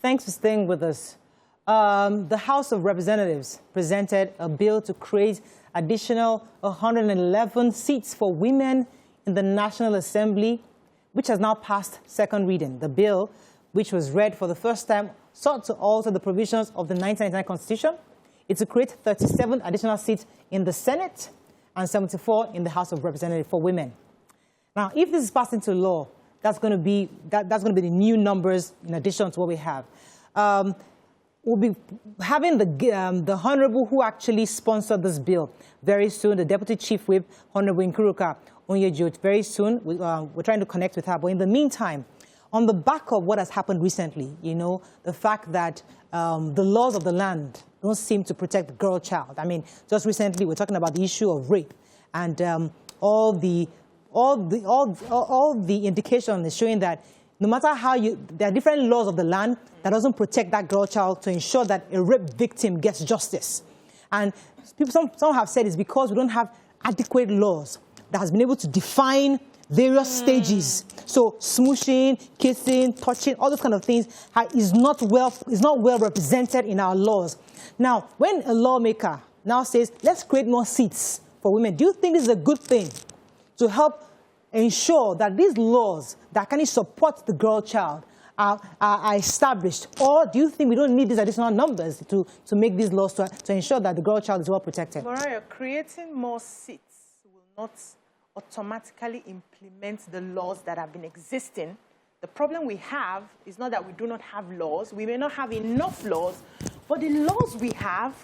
Thanks for staying with us. The House of Representatives presented a bill to create additional 111 seats for women in the National Assembly, which has now passed second reading. The bill, which was read for the first time, sought to alter the provisions of the 1999 Constitution. It's to create 37 additional seats in the Senate and 74 in the House of Representatives for women. Now, if this is passed into law, that's going to be the new numbers in addition to what we have. We'll be having the Honorable who actually sponsored this bill very soon, the Deputy Chief Whip, Honorable Nkuruka Onyejo, very soon. We're trying to connect with her. But in the meantime, on the back of what has happened recently, you know, the fact that the laws of the land don't seem to protect the girl child. I mean, just recently we're talking about the issue of rape, and all the indication is showing that no matter how there are different laws of the land that doesn't protect that girl child to ensure that a rape victim gets justice. And some have said it's because we don't have adequate laws that has been able to define various stages. So smooshing, kissing, touching, all those kind of things is not well represented in our laws. Now, when a lawmaker now says, let's create more seats for women, do you think this is a good thing to help ensure that these laws that can support the girl child are established? Or do you think we don't need these additional numbers to make these laws to ensure that the girl child is well protected? Mariam, creating more seats will not automatically implement the laws that have been existing. The problem we have is not that we do not have laws. We may not have enough laws, but the laws we have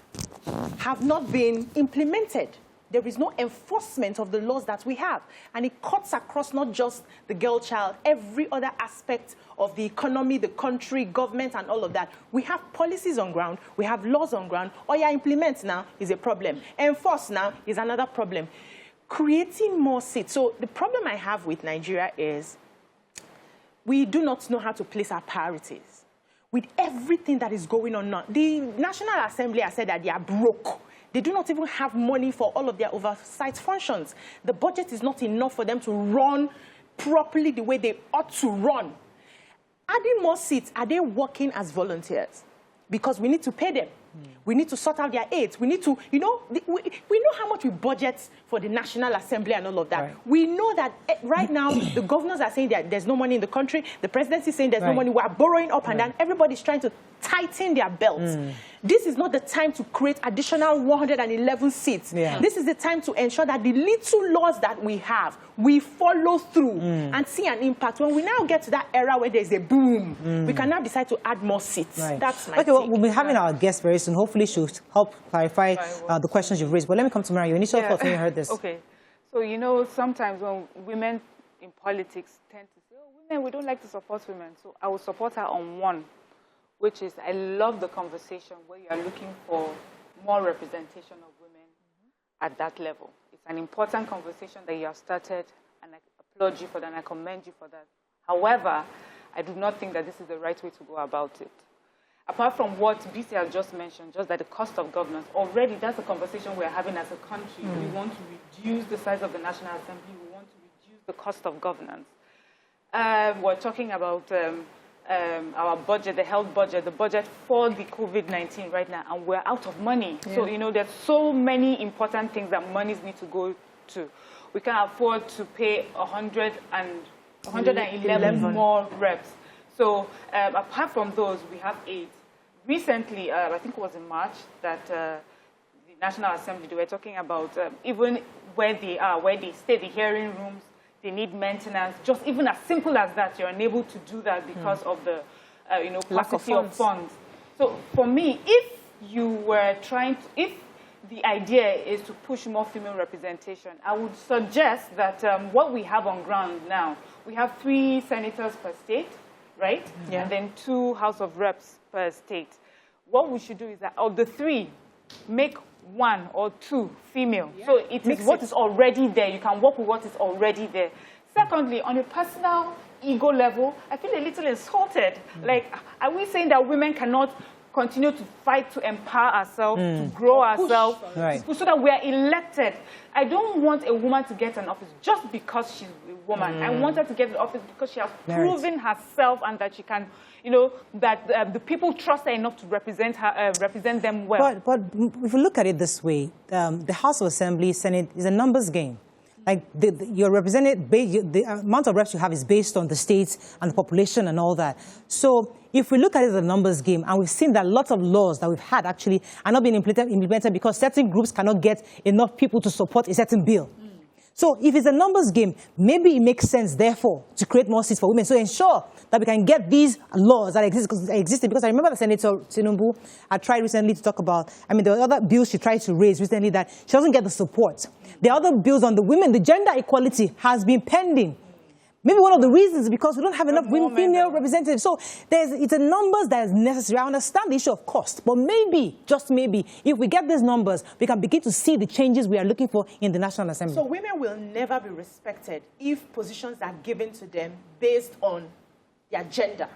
not been implemented. There is no enforcement of the laws that we have. And it cuts across not just the girl child, every other aspect of the economy, the country, government, and all of that. We have policies on ground. We have laws on ground. Implement now is a problem. Enforce now is another problem. Creating more seats. So the problem I have with Nigeria is we do not know how to place our priorities. With everything that is going on now, the National Assembly has said that they are broke. They do not even have money for all of their oversight functions. The budget is not enough for them to run properly the way they ought to run. Adding more seats, are they working as volunteers? Because we need to pay them. We need to sort out their aids. We need to, you know, we know how much we budget for the National Assembly and all of that. Right. We know that right now the governors are saying that there's no money in the country. The presidency is saying there's no money. We're borrowing up and down. Everybody's trying to tighten their belts. This is not the time to create additional 111 seats. This is the time to ensure that the little laws that we have, we follow through and see an impact. When we now get to that era where there's a boom, we can now decide to add more seats. That's my take. Well, we'll be having our guest very soon. Hopefully she'll help clarify the questions you've raised. But let me come to Mariam. Your initial thoughts when you heard this. Okay. So, you know, sometimes when women in politics tend to say, oh, women, we don't like to support women. So I will support her on one, which is I love the conversation where you are looking for more representation of women at that level. It's an important conversation that you have started, and I applaud you for that, and I commend you for that. However, I do not think that this is the right way to go about it. Apart from what BC has just mentioned, just that the cost of governance, already that's a conversation we're having as a country. We want to reduce the size of the National Assembly. We want to reduce the cost of governance. We're talking about our budget, the health budget, the budget for the COVID-19 right now, and we're out of money. So, you know, there's so many important things that monies need to go to. We can afford to pay 111 more reps. So apart from those, we have 8. Recently, I think it was in March, that the National Assembly, they were talking about even where they are, where they stay, the hearing rooms, they need maintenance. Just even as simple as that, you're unable to do that because of the paucity of funds. So for me, if you were if the idea is to push more female representation, I would suggest that what we have on ground now, we have 3 senators per state, right? And then 2 House of Reps per state. What we should do is that of the 3, make 1 or 2 female. So it is what is already there. You can work with what is already there. Secondly, on a personal ego level, I feel a little insulted. Like, are we saying that women cannot continue to fight to empower ourselves, to grow ourselves, so that we are elected? I don't want a woman to get an office just because she's a woman. I want her to get the office because she has proven herself and that she can, you know, that the people trust her enough to represent her, represent them well. But if you look at it this way, the House of Assembly, Senate is a numbers game. Like you're represented, the amount of reps you have is based on the states and the population and all that. So if we look at it as a numbers game, and we've seen that lots of laws that we've had actually are not being implemented because certain groups cannot get enough people to support a certain bill. So if it's a numbers game, maybe it makes sense, therefore, to create more seats for women. So ensure that we can get these laws that existed. Because I remember the Senator Tinubu had tried recently to talk about, I mean, there were other bills she tried to raise recently that she doesn't get the support. The other bills on the women, the gender equality has been pending. Maybe one of the reasons is because we don't have enough female representatives. So it's a numbers that is necessary. I understand the issue of cost, but maybe, just maybe, if we get these numbers, we can begin to see the changes we are looking for in the National Assembly. So women will never be respected if positions are given to them based on their gender.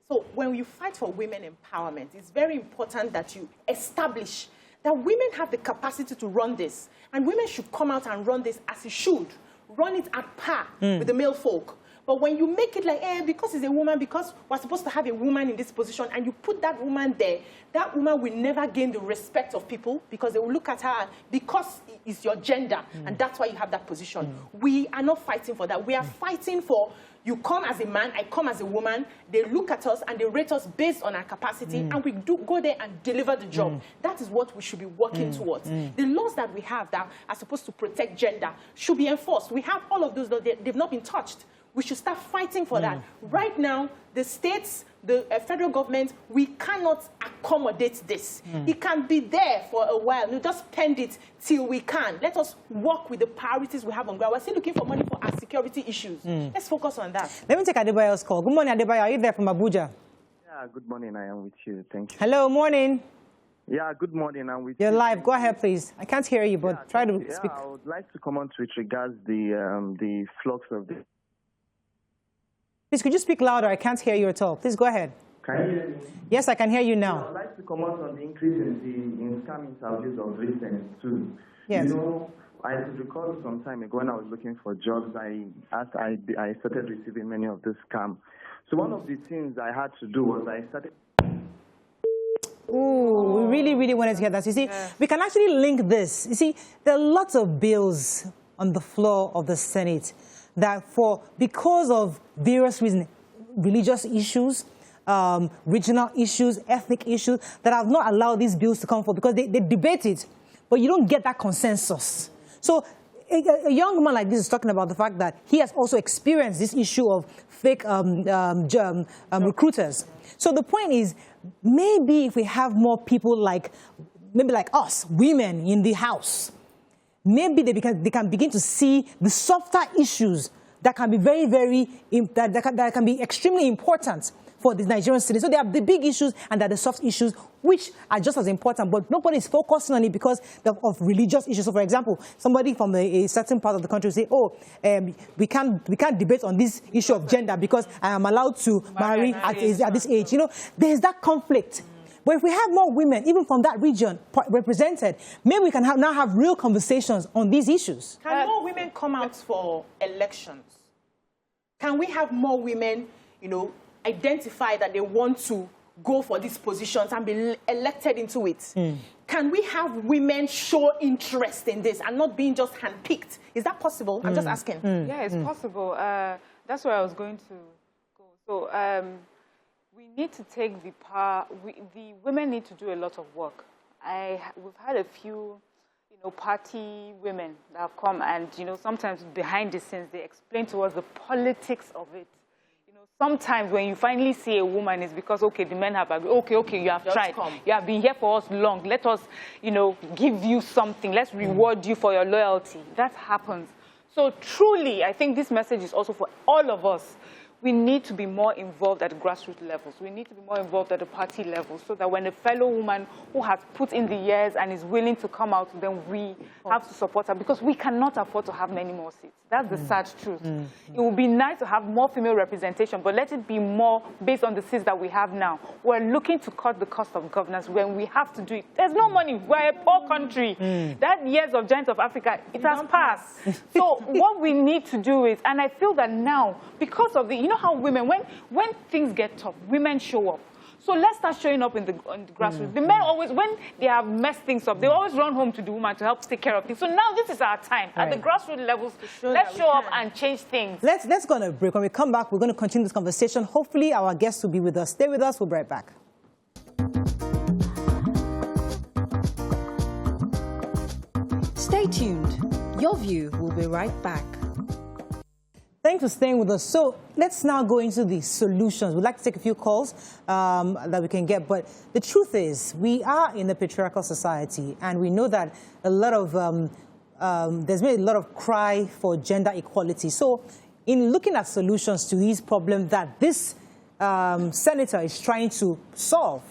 So when you fight for women empowerment, it's very important that you establish that women have the capacity to run this, and women should come out and run this as it should. Run it at par with the male folk. But when you make it like, because it's a woman, because we're supposed to have a woman in this position, and you put that woman there, that woman will never gain the respect of people because they will look at her because it's your gender, and that's why you have that position. We are not fighting for that. We are fighting for you come as a man, I come as a woman, they look at us and they rate us based on our capacity, and we do go there and deliver the job. That is what we should be working towards. The laws that we have that are supposed to protect gender should be enforced. We have all of those laws, they've not been touched. We should start fighting for that. Right now, the states, the federal government, we cannot accommodate this. It can be there for a while. We just spend it till we can. Let us work with the priorities we have on ground. We're still looking for money for our security issues. Let's focus on that. Let me take Adebayo's call. Good morning, Adebayo. Are you there from Abuja? Yeah, good morning. I am with you. Thank you. Hello, morning. Yeah, good morning. I'm with you. You're live. Go ahead, please. I can't hear you, but try to speak. I would like to comment with regards the flux of the... Please, could you speak louder? I can't hear you at all. Please go ahead. Can you hear me? Yes, I can hear you now. I would like to comment on the increase in scam interviews of recent too. Yes. You know, I recall some time ago when I was looking for jobs, I started receiving many of these scams. So one of the things I had to do was I started... Ooh, we really, really wanted to hear that. You see, we can actually link this. You see, there are lots of bills on the floor of the Senate that because of various reasons, religious issues, regional issues, ethnic issues, that have not allowed these bills to come forward because they debate it, but you don't get that consensus. So a young man like this is talking about the fact that he has also experienced this issue of fake recruiters. So the point is, maybe if we have more people like us, women in the House, maybe they can begin to see the softer issues that can be that can be extremely important for the Nigerian citizens. So they have the big issues and there are the soft issues, which are just as important, but nobody is focusing on it because of religious issues. So, for example, somebody from a certain part of the country will say, "Oh, we can't debate on this issue of gender because I am allowed to marry at this age." You know, there's that conflict. But if we have more women, even from that region, represented, maybe we can now have real conversations on these issues. Can more women come out for elections? Can we have more women, you know, identify that they want to go for these positions and be elected into it? Can we have women show interest in this and not being just handpicked? Is that possible? I'm just asking. Yeah, it's possible. That's where I was going to go. So we need to take the power. The women need to do a lot of work. We've had a few, you know, party women that have come, and you know, sometimes behind the scenes they explain to us the politics of it. You know, sometimes when you finally see a woman, it's because the men have agreed. Okay, you have tried. You have been here for us long. Let us, you know, give you something. Let's reward you for your loyalty. That happens. So truly, I think this message is also for all of us. we need to be more involved at the grassroots levels. We need to be more involved at the party level so that when a fellow woman who has put in the years and is willing to come out, then we have to support her because we cannot afford to have many more seats. That's the sad truth. It would be nice to have more female representation, but let it be more based on the seats that we have now. We're looking to cut the cost of governance when we have to do it. There's no money. We're a poor country. That years of Giants of Africa, it has passed. So what we need to do is, and I feel that now, because of the, you know how women, when things get tough, women show up. So let's start showing up on the grassroots. The men always, when they have messed things up, they always run home to the woman to help take care of things. So now this is our time. At the grassroots levels, let's show up and change things. Let's go on a break. When we come back, we're going to continue this conversation. Hopefully our guests will be with us. Stay with us. We'll be right back. Stay tuned. Your View will be right back. Thanks for staying with us. So let's now go into the solutions. We'd like to take a few calls that we can get. But the truth is, we are in a patriarchal society, and we know that a lot of there's been a lot of cry for gender equality. So in looking at solutions to these problems that this senator is trying to solve,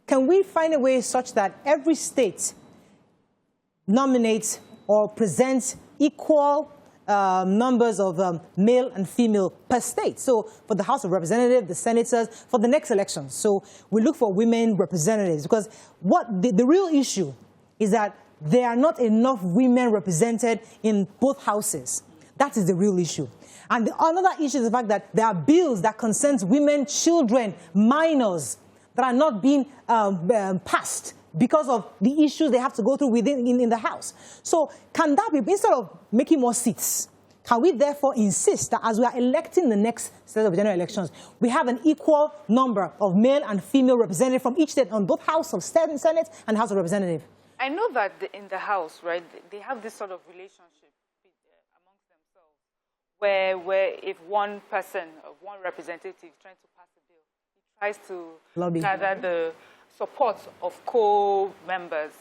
can we find a way such that every state nominates or presents equal numbers of male and female per state? So for the House of Representatives, the senators, for the next election. So we look for women representatives, because what the real issue is that there are not enough women represented in both houses. That is the real issue. And another issue is the fact that there are bills that concern women, children, minors that are not being passed because of the issues they have to go through within in the House. So can that be, instead of making more seats, can we therefore insist that as we are electing the next set of general elections, we have an equal number of male and female representatives from each state on both House of Senate and House of Representatives? I know that in the House, right, they have this sort of relationship amongst themselves where if one person, one representative is trying to pass a bill, he tries to gather the support of co-members.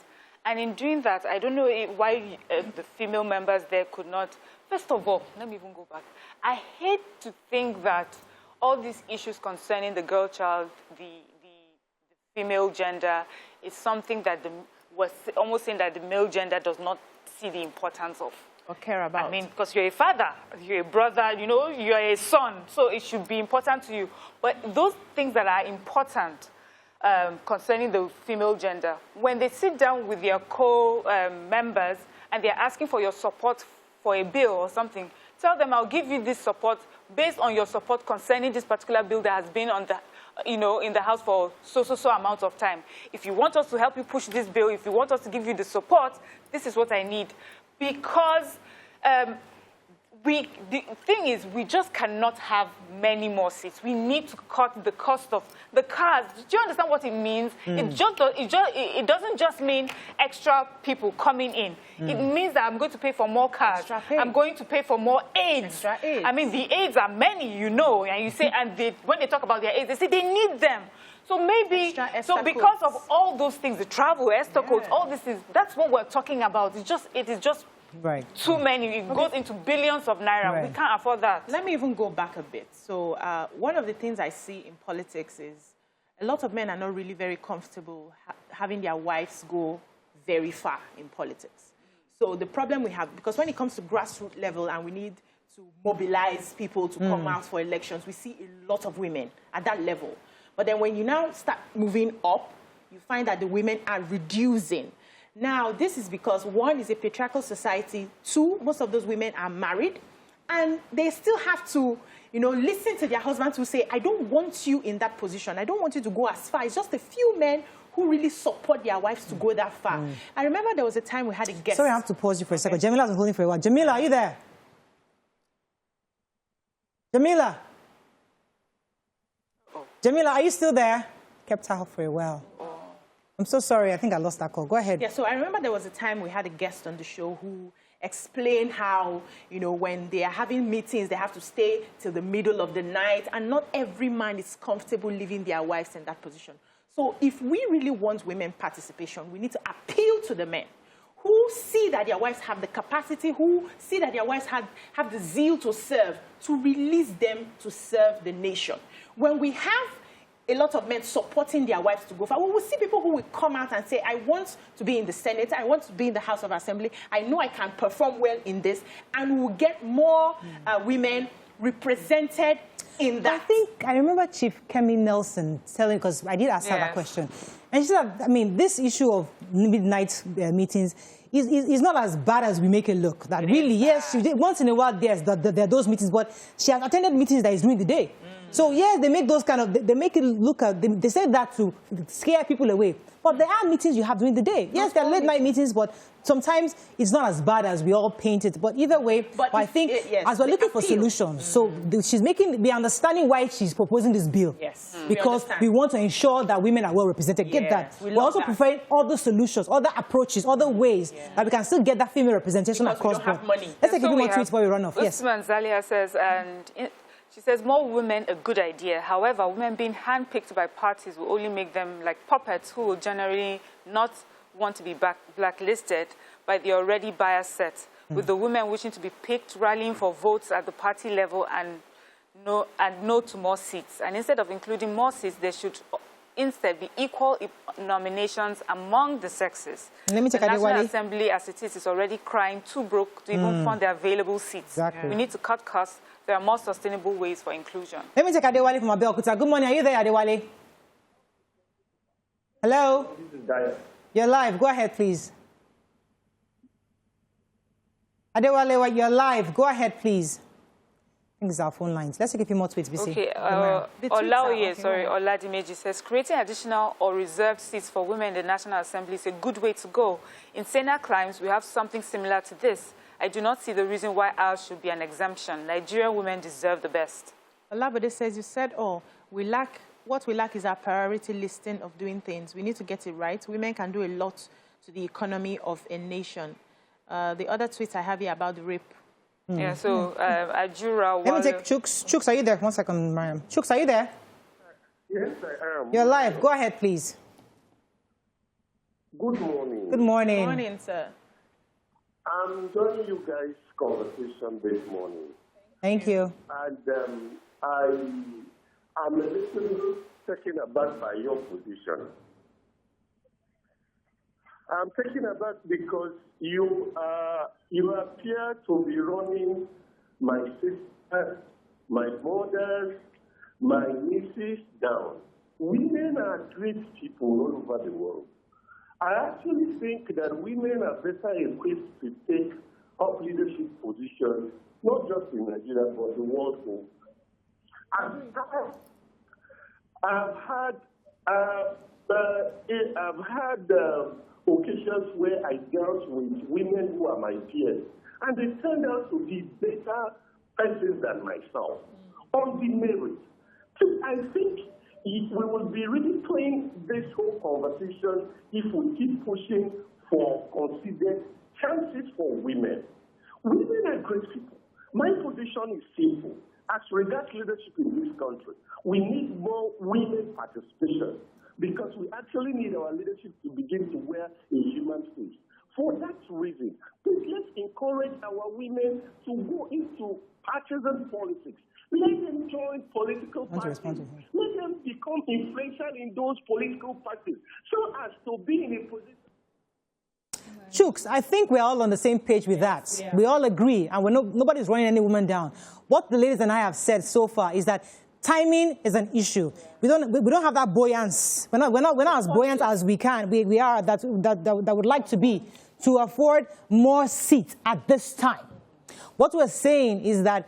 And in doing that, I don't know why the female members there could not. First of all, let me even go back. I hate to think that all these issues concerning the girl child, the female gender, is something that was almost saying that the male gender does not see the importance of. Or care about. I mean, because you're a father, you're a brother, you know, you're a son, so it should be important to you. But those things that are important concerning the female gender, when they sit down with their co-members and they're asking for your support for a bill or something, tell them, I'll give you this support based on your support concerning this particular bill that has been on the, in the House for so amount of time. If you want us to help you push this bill, if you want us to give you the support, this is what I need. Because the thing is, we just cannot have many more seats. We need to cut the cost of the cars. Do you understand what it means? It doesn't just mean extra people coming in. It means that I'm going to pay for more cars. I'm going to pay for more aids. I mean, the aids are many, you know. And you say, and when they talk about their aids, they say they need them. So maybe, because of all those things, the travel, Esther codes, all this is, that's what we're talking about. It is just too many. It goes into billions of naira. We can't afford that. Let me even go back a bit. So one of the things I see in politics is a lot of men are not really very comfortable having their wives go very far in politics. So the problem we have, because when it comes to grassroots level and we need to mobilize people to come out for elections, we see a lot of women at that level. But then when you now start moving up, you find that the women are reducing. Now, this is because, one, is a patriarchal society. Two, most of those women are married. And they still have to, listen to their husbands who say, I don't want you in that position. I don't want you to go as far. It's just a few men who really support their wives to go that far. I remember there was a time we had a guest. Sorry, I have to pause you for a second. Jamila's been holding for a while. Jamila, are you there? Jamila? Jamila, are you still there? Kept her for a while. I'm so sorry. I think I lost that call. Go ahead. Yeah, so I remember there was a time we had a guest on the show who explained how, when they are having meetings, they have to stay till the middle of the night, and not every man is comfortable leaving their wives in that position. So if we really want women participation, we need to appeal to the men who see that their wives have the capacity, who see that their wives have the zeal to serve, to release them to serve the nation. When we have a lot of men supporting their wives to go forward, we will see people who will come out and say, I want to be in the Senate, I want to be in the House of Assembly, I know I can perform well in this, and we will get more women represented in that. I remember Chief Kemi Nelson telling, because I did ask her that question, and she said, I mean, this issue of midnight meetings is not as bad as we make it look. That really, yes, she did, once in a while, yes, there are those meetings, but she has attended meetings that is during the day. So, yes, they make those kind of, they make it look, they say that to scare people away. But there are meetings you have during the day. Yes, there are late-night meetings, but sometimes it's not as bad as we all paint it. But either way, I think as we're looking for solutions, so she's making, we're understanding why she's proposing this bill. Yes. Because we want to ensure that women are well represented. Get that. We're also preferring other solutions, other approaches, other ways that we can still get that female representation across board. Let's take a few more tweets before we run off. Yes. Usman Zalia says, she says, more women, a good idea. However, women being handpicked by parties will only make them like puppets who will generally not want to be blacklisted by the already biased set, with the women wishing to be picked, rallying for votes at the party level and no to more seats. And instead of including more seats, there should instead be equal nominations among the sexes. Let me take the National Assembly, as it is already crying too broke to even fund the available seats. Exactly. We need to cut costs. There are more sustainable ways for inclusion. Let me take Adewale from Abeokuta. Good morning. Are you there, Adewale? Hello? This is Daya. You're live. Go ahead, please. Adewale, you're live. Go ahead, please. I think it's our phone lines. Let's take a few more tweets, BC. Okay. Oladimeji says, creating additional or reserved seats for women in the National Assembly is a good way to go. In saner climes, we have something similar to this. I do not see the reason why ours should be an exemption. Nigerian women deserve the best. Olabode says, you said, what we lack is our priority listing of doing things. We need to get it right. Women can do a lot to the economy of a nation. The other tweet I have here about the rape. Yeah, so Ajura... Let me take Chooks. Chooks, are you there? 1 second, Mariam. Chooks, are you there? Yes, I am. You're live. Go ahead, please. Good morning. Good morning. Good morning, sir. I'm joining you guys' conversation this morning. Thank you. And I'm a little taken aback by your position. I'm taken aback because you appear to be running my sisters, my mothers, my nieces down. Women are great people all over the world. I actually think that women are better equipped to take up leadership positions, not just in Nigeria, but the world over. I've had occasions where I dealt with women who are my peers, and they turned out to be better persons than myself on the merit. So I think we will be really playing this whole conversation if we keep pushing for considered chances for women. Women are great people. My position is simple. As regards leadership in this country, we need more women participation because we actually need our leadership to begin to wear a human face. For that reason, please let's encourage our women to go into partisan politics. Let them join political parties. Let them become influential in those political parties so as to be in a position. Chooks, I think we're all on the same page with that. Yeah. We all agree, and nobody's running any woman down. What the ladies and I have said so far is that timing is an issue. We don't have that buoyance. We're not as buoyant as we are that would like to be to afford more seats at this time. What we're saying is that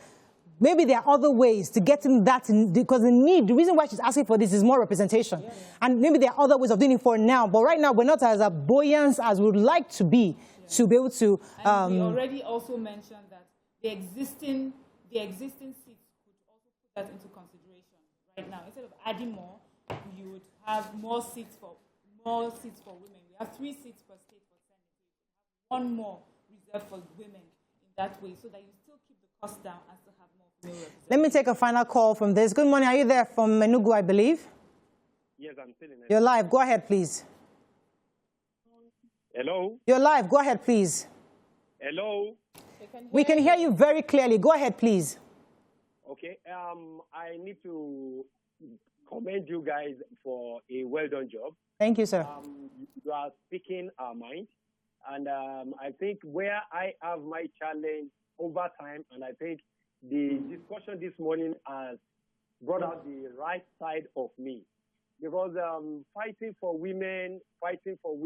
maybe there are other ways to get in that, because the reason why she's asking for this is more representation. And maybe there are other ways of doing it for now, but right now we're not as buoyant as we would like to be able to... And we already also mentioned that the existing seats could also put that into consideration right now. Instead of adding more, you would have more seats for women. We have 3 seats per state for Senate. One more reserved for women in that way, so that you still keep the cost down and still have more female representation. Let me take a final call from this. Good morning. Are you there from Enugu, I believe? Yes, I'm still in it. You're live. Go ahead, please. Hello? You're live. Go ahead, please. Hello? We can hear you very clearly. Go ahead, please. Okay. I need to commend you guys for a well-done job. Thank you, sir. You are speaking our mind. And I think where I have my challenge over time, and I think the discussion this morning has brought out the right side of me. Because fighting for women, fighting for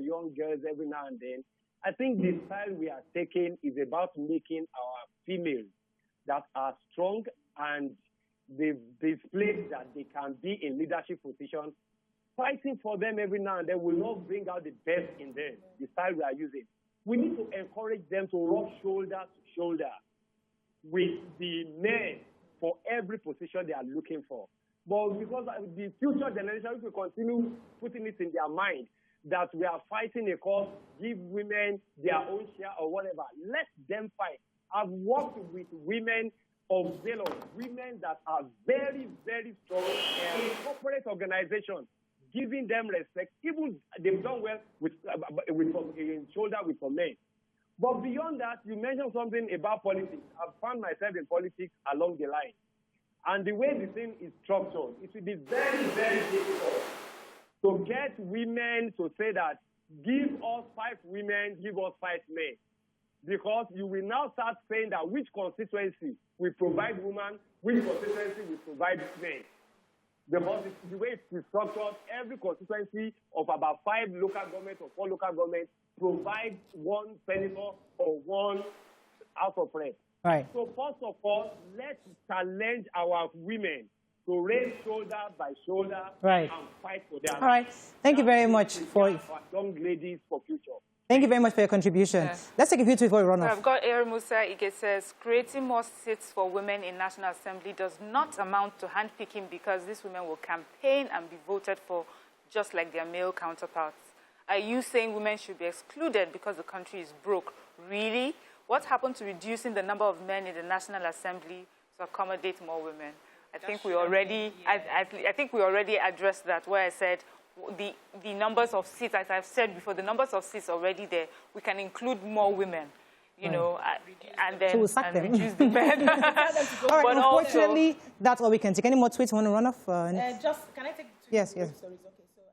young girls every now and then, I think the style we are taking is about making our females that are strong and they've displayed that they can be in leadership positions. Fighting for them every now and then will not bring out the best in them, the style we are using. We need to encourage them to rub shoulder to shoulder with the men for every position they are looking for. But because the future generation will continue putting it in their mind that we are fighting a cause, give women their own share or whatever, let them fight. I've worked with women of Zelo, women that are very, very strong in corporate organizations, giving them respect. Even they've done well with shoulder with some men. But beyond that, you mentioned something about politics. I've found myself in politics along the line. And the way the thing is structured, it will be very, very difficult to get women to say that, give us 5 women, give us 5 men. Because you will now start saying that which constituency will provide women, which constituency will provide men. Because the way it's structured, every constituency of about 5 local governments or 4 local governments provides 1 senator or 1 House of Reps. Right. So first of all, let's challenge our women to raise shoulder by shoulder and fight for them. All right. Thank you very much for young ladies for future. Thank you very much for your contribution. Let's take a few before we run off. I've got Air Musa Ige says, creating more seats for women in National Assembly does not amount to handpicking because these women will campaign and be voted for just like their male counterparts. Are you saying women should be excluded because the country is broke? Really? What happened to reducing the number of men in the National Assembly to accommodate more women? I think we already addressed that, where I said the numbers of seats, as I've said before, the numbers of seats already there. We can include more women, you know, and then reduce the men. All right, unfortunately, that's all we can take. Any more tweets you want to run off? Just, can I take the tweet? Yes. Sorry, okay. So, Rolake says,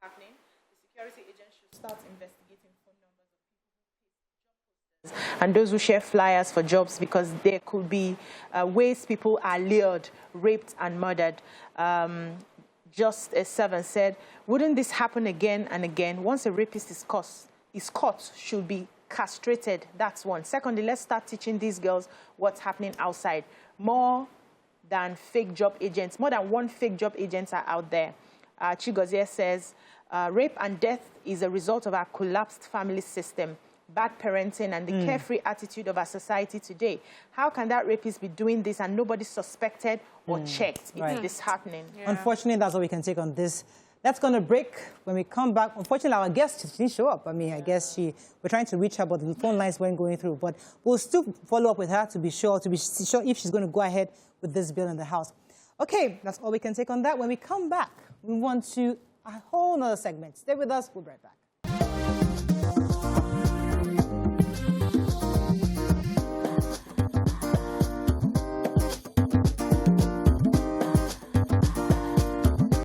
happening, the security agents should start investigating phone numbers of people who post jobs and those who share flyers for jobs, because there could be ways people are lured, raped, and murdered. Just as Seven said, wouldn't this happen again and again? Once a rapist is caught, should be castrated. That's one. Secondly, let's start teaching these girls what's happening outside. More than fake job agents, more than 1 fake job agents are out there. Chigozie says, rape and death is a result of our collapsed family system, bad parenting, and the carefree attitude of our society today. How can that rapist be doing this and nobody suspected or checked? It's disheartening. Yeah. Unfortunately, that's all we can take on this. That's going to break. When we come back, unfortunately, our guest didn't show up. I mean, I guess we're trying to reach her, but the phone lines weren't going through. But we'll still follow up with her to be sure if she's going to go ahead with this bill in the House. Okay, that's all we can take on that. When we come back, we want to a whole other segment. Stay with us. We'll be right back.